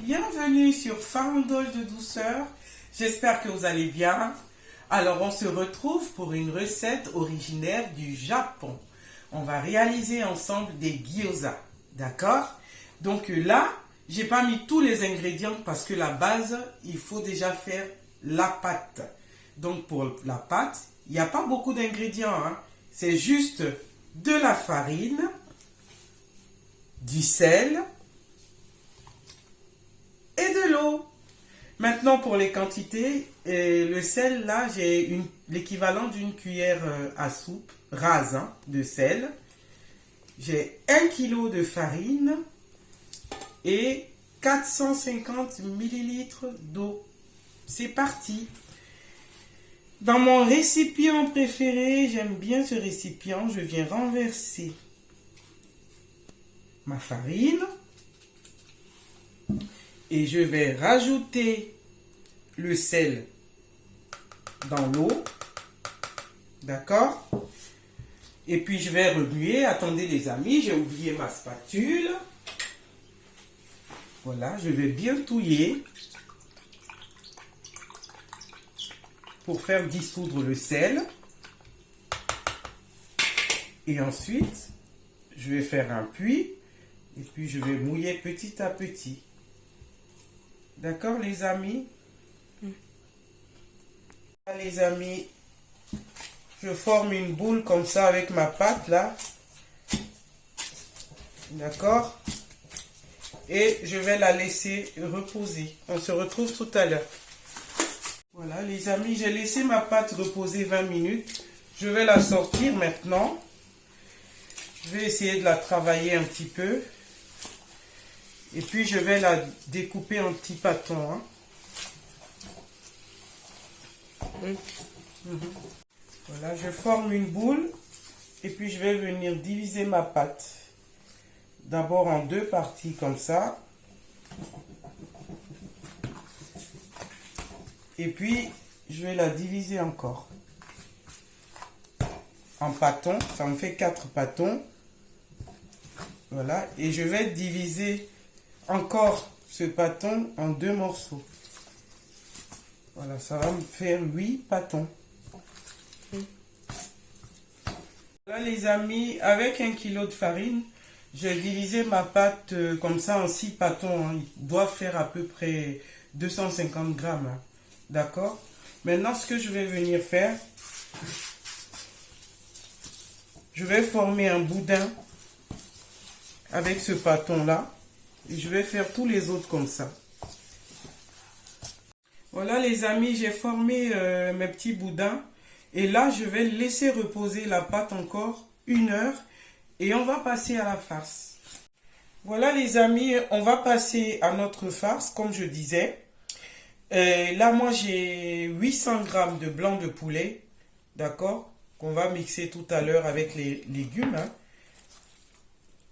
bienvenue sur Farandole de douceur. J'espère que vous allez bien. Alors on se retrouve pour une recette originaire du Japon. On va réaliser ensemble des gyoza, d'accord? Donc là, j'ai pas mis tous les ingrédients parce que la base, il faut déjà faire la pâte. Donc pour la pâte, il n'y a pas beaucoup d'ingrédients, hein. C'est juste de la farine, du sel et de l'eau. Maintenant pour les quantités, le sel là, j'ai l'équivalent d'une cuillère à soupe rase, hein, de sel. J'ai 1 kg de farine et 450 ml d'eau. C'est parti. Dans mon récipient préféré, j'aime bien ce récipient, je viens renverser ma farine et je vais rajouter le sel dans l'eau, d'accord? Et puis je vais remuer. Attendez les amis, j'ai oublié ma spatule. Voilà, je vais bien touiller pour faire dissoudre le sel. Et ensuite, je vais faire un puits et puis je vais mouiller petit à petit. D'accord les amis? Les amis, je forme une boule comme ça avec ma pâte là. D'accord? Et je vais la laisser reposer. On se retrouve tout à l'heure. Voilà les amis, j'ai laissé ma pâte reposer 20 minutes. Je vais la sortir maintenant. Je vais essayer de la travailler un petit peu. Et puis je vais la découper en petits pâtons, hein. Voilà, je forme une boule. Et puis je vais venir diviser ma pâte. D'abord en deux parties comme ça. Et puis je vais la diviser encore. En pâtons, ça me fait 4 pâtons. Voilà, et je vais diviser encore ce pâton en 2 morceaux. Voilà, ça va me faire 8 pâtons. Là les amis, avec 1 kg de farine, j'ai divisé ma pâte comme ça en 6 pâtons, hein. Il doit faire à peu près 250 grammes. Hein. D'accord? Maintenant, ce que je vais venir faire, je vais former un boudin avec ce pâton-là. Et je vais faire tous les autres comme ça. Voilà les amis, j'ai formé mes petits boudins. Et là, je vais laisser reposer la pâte encore 1 heure. Et on va passer à la farce. Voilà les amis, on va passer à notre farce, comme je disais. Là, moi, j'ai 800 grammes de blanc de poulet. D'accord? Qu'on va mixer tout à l'heure avec les légumes. Hein.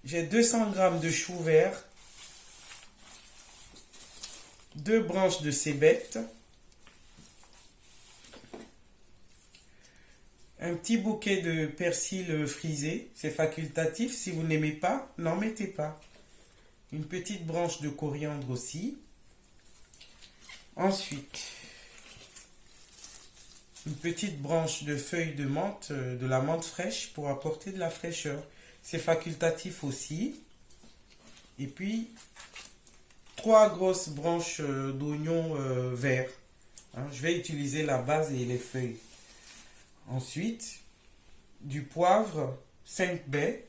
J'ai 200 grammes de chou vert. 2 branches de cébette. Un petit bouquet de persil frisé. C'est facultatif. Si vous n'aimez pas, n'en mettez pas. Une petite branche de coriandre aussi. Ensuite, une petite branche de feuilles de menthe, de la menthe fraîche pour apporter de la fraîcheur. C'est facultatif aussi. Et puis, 3 grosses branches d'oignons verts. Hein, je vais utiliser la base et les feuilles. Ensuite, du poivre, 5 baies.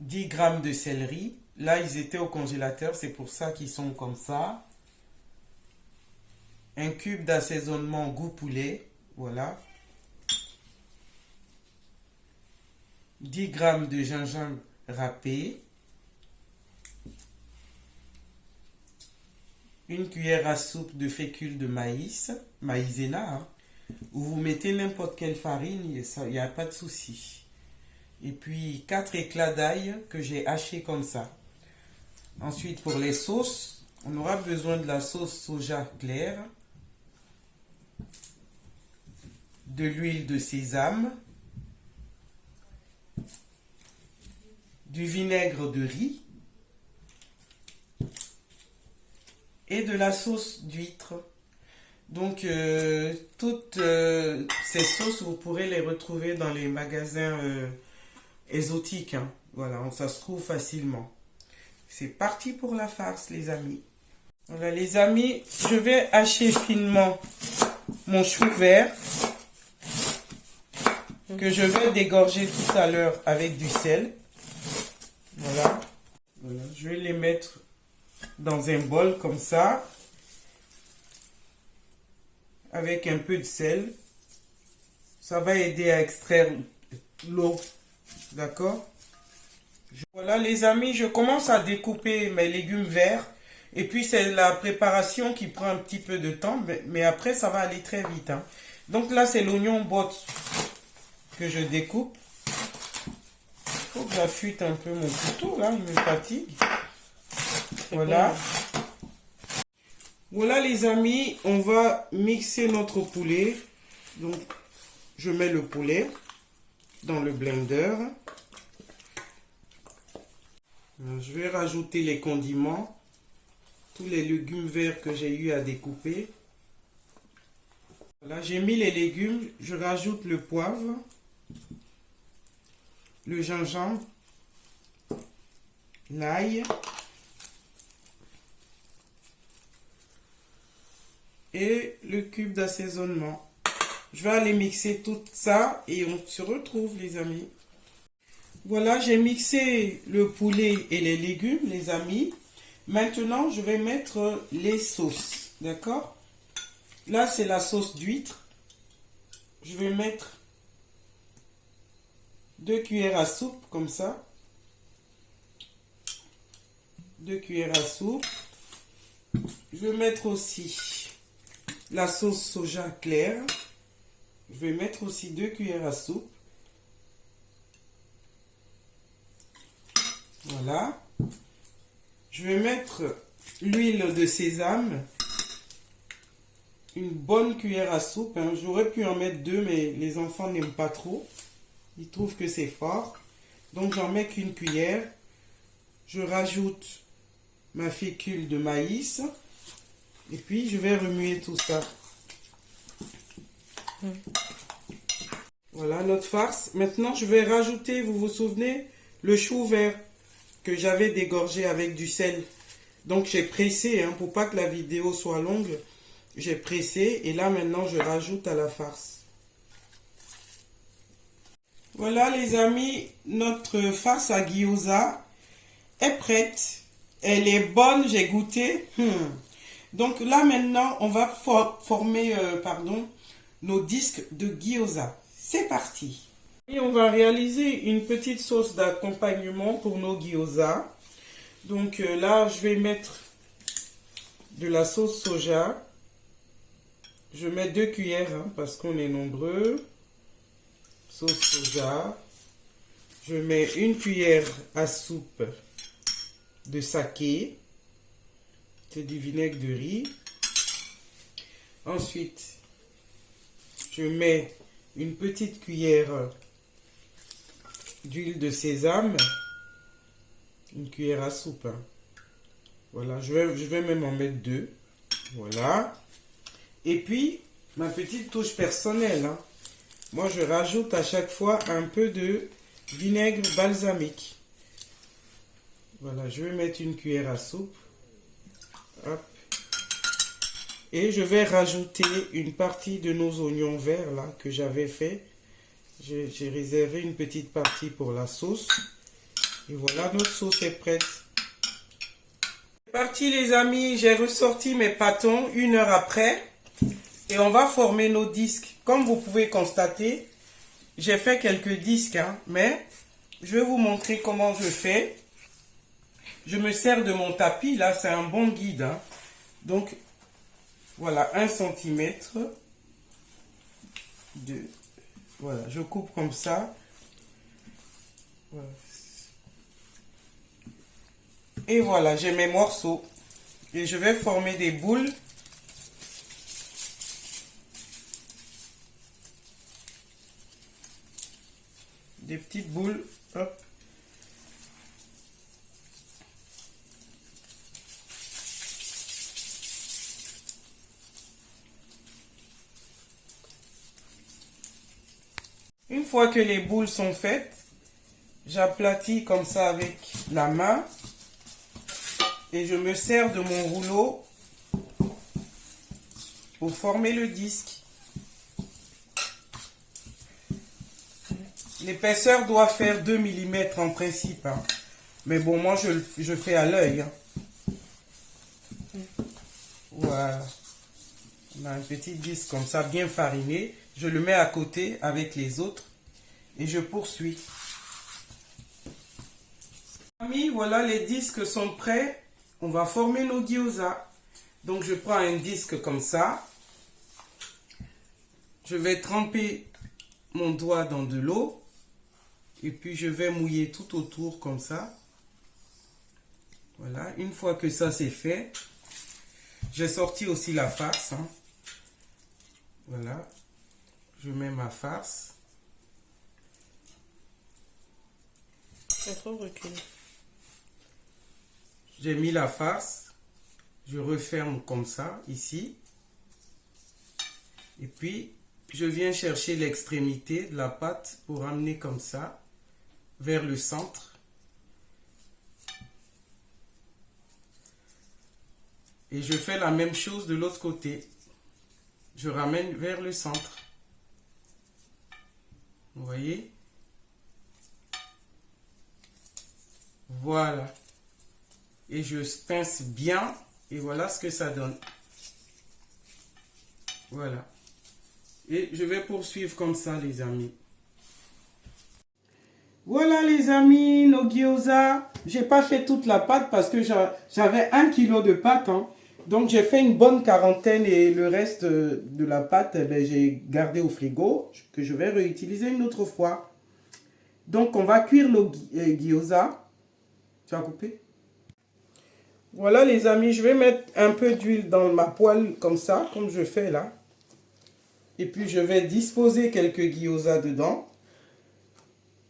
10 grammes de céleri. Là, ils étaient au congélateur, c'est pour ça qu'ils sont comme ça. Un cube d'assaisonnement goût poulet. Voilà. 10 grammes de gingembre râpé. Une cuillère à soupe de fécule de maïs, maïzena, hein, où vous mettez n'importe quelle farine, il n'y a pas de souci. Et puis 4 éclats d'ail que j'ai hachés comme ça. Ensuite, pour les sauces, on aura besoin de la sauce soja claire, de l'huile de sésame, du vinaigre de riz, de la sauce d'huître. Donc, toutes ces sauces, vous pourrez les retrouver dans les magasins exotiques, hein. Voilà, ça se trouve facilement. C'est parti pour la farce, les amis. Voilà, les amis, je vais hacher finement mon chou vert que je vais dégorger tout à l'heure avec du sel. Voilà. Voilà, je vais les mettre dans un bol comme ça, avec un peu de sel. Ça va aider à extraire l'eau. D'accord? Voilà les amis, je commence à découper mes légumes verts. Et puis c'est la préparation qui prend un petit peu de temps, mais après ça va aller très vite, hein. Donc là c'est l'oignon botte que je découpe. Il faut que j'affûte un peu mon couteau, là, il me fatigue. Voilà. Voilà les amis, on va mixer notre poulet. Donc je mets le poulet dans le blender. Je vais rajouter les condiments. Tous les légumes verts que j'ai eu à découper. Voilà, j'ai mis les légumes, je rajoute le poivre, le gingembre, l'ail et le cube d'assaisonnement. Je vais aller mixer tout ça et on se retrouve les amis. Voilà, j'ai mixé le poulet et les légumes les amis. Maintenant, je vais mettre les sauces, d'accord? Là, c'est la sauce d'huître. Je vais mettre 2 cuillères à soupe, comme ça. 2 cuillères à soupe. Je vais mettre aussi la sauce soja claire. Je vais mettre aussi 2 cuillères à soupe. Voilà. Je vais mettre l'huile de sésame, une bonne cuillère à soupe, hein. J'aurais pu en mettre 2, mais les enfants n'aiment pas trop. Ils trouvent que c'est fort. Donc j'en mets qu'une cuillère. Je rajoute ma fécule de maïs. Et puis je vais remuer tout ça. Voilà notre farce. Maintenant je vais rajouter, vous vous souvenez, le chou vert que j'avais dégorgé avec du sel. Donc j'ai pressé, hein, pour pas que la vidéo soit longue. J'ai pressé et là maintenant je rajoute à la farce. Voilà les amis, notre farce à gyoza est prête. Elle est bonne, j'ai goûté. Donc là maintenant on va former nos disques de gyoza. C'est parti. Et on va réaliser une petite sauce d'accompagnement pour nos gyoza. Donc là, je vais mettre de la sauce soja. Je mets 2 cuillères, hein, parce qu'on est nombreux. Sauce soja. Je mets 1 cuillère à soupe de saké. C'est du vinaigre de riz. Ensuite, je mets une petite cuillère d'huile de sésame, une cuillère à soupe, hein. Voilà, je vais même en mettre 2. Voilà. Et puis, ma petite touche personnelle, hein. Moi, je rajoute à chaque fois un peu de vinaigre balsamique. Voilà, je vais mettre une cuillère à soupe. Hop. Et je vais rajouter une partie de nos oignons verts là que j'avais fait. J'ai réservé une petite partie pour la sauce. Et voilà, notre sauce est prête. C'est parti les amis, j'ai ressorti mes pâtons 1 heure après. Et on va former nos disques. Comme vous pouvez constater, j'ai fait quelques disques, hein, mais je vais vous montrer comment je fais. Je me sers de mon tapis, là, c'est un bon guide, hein. Donc, voilà, 1 cm. Voilà, je coupe comme ça. Voilà. Et voilà, j'ai mes morceaux. Et je vais former des boules. Des petites boules. Hop. Une fois que les boules sont faites, j'aplatis comme ça avec la main et je me sers de mon rouleau pour former le disque. L'épaisseur doit faire 2 mm en principe, hein. Mais bon, moi je fais à l'œil, hein. Voilà. On a un petit disque comme ça, bien fariné. Je le mets à côté avec les autres et je poursuis. Amis, voilà, les disques sont prêts. On va former nos gyoza. Donc je prends un disque comme ça. Je vais tremper mon doigt dans de l'eau. Et puis je vais mouiller tout autour comme ça. Voilà, une fois que ça c'est fait, j'ai sorti aussi la farce, hein. Voilà, je mets ma farce. C'est trop reculé. J'ai mis la farce, je referme comme ça, ici. Et puis, je viens chercher l'extrémité de la pâte pour amener comme ça, vers le centre. Et je fais la même chose de l'autre côté. Je ramène vers le centre. Vous voyez? Voilà. Et je pince bien. Et voilà ce que ça donne. Voilà. Et je vais poursuivre comme ça, les amis. Voilà, les amis, nos gyoza. J'ai pas fait toute la pâte parce que j'avais 1 kg de pâte, hein. Donc, j'ai fait une bonne quarantaine et le reste de la pâte, ben, j'ai gardé au frigo que je vais réutiliser une autre fois. Donc, on va cuire nos gyoza. Tu as coupé? Voilà, les amis, je vais mettre un peu d'huile dans ma poêle comme ça, comme je fais là. Et puis, je vais disposer quelques gyoza dedans.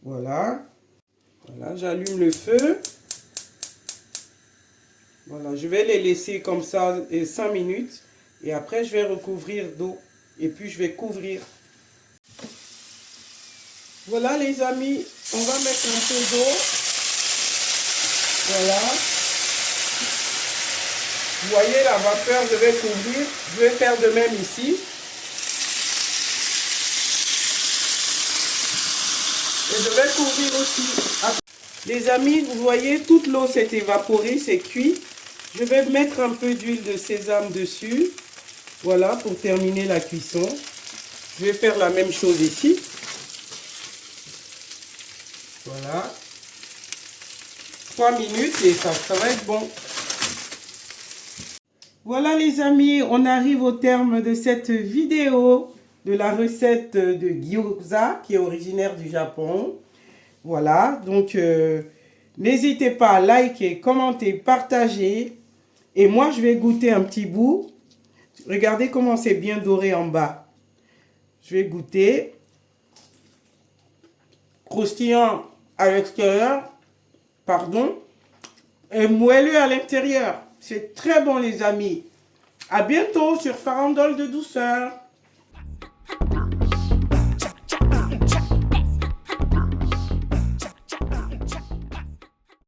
Voilà. Voilà, j'allume le feu. Voilà, je vais les laisser comme ça 5 minutes. Et après, je vais recouvrir d'eau. Et puis, je vais couvrir. Voilà, les amis. On va mettre un peu d'eau. Voilà. Vous voyez la vapeur, je vais couvrir. Je vais faire de même ici. Et je vais couvrir aussi. Les amis, vous voyez, toute l'eau s'est évaporée, c'est cuit. Je vais mettre un peu d'huile de sésame dessus. Voilà, pour terminer la cuisson. Je vais faire la même chose ici. Voilà. 3 minutes et ça va être bon. Voilà, les amis, on arrive au terme de cette vidéo de la recette de gyoza qui est originaire du Japon. Voilà, donc n'hésitez pas à liker, commenter, partager. Et moi, je vais goûter un petit bout. Regardez comment c'est bien doré en bas. Je vais goûter. Croustillant à l'extérieur, pardon, et moelleux à l'intérieur. C'est très bon, les amis. À bientôt sur Farandole de douceur.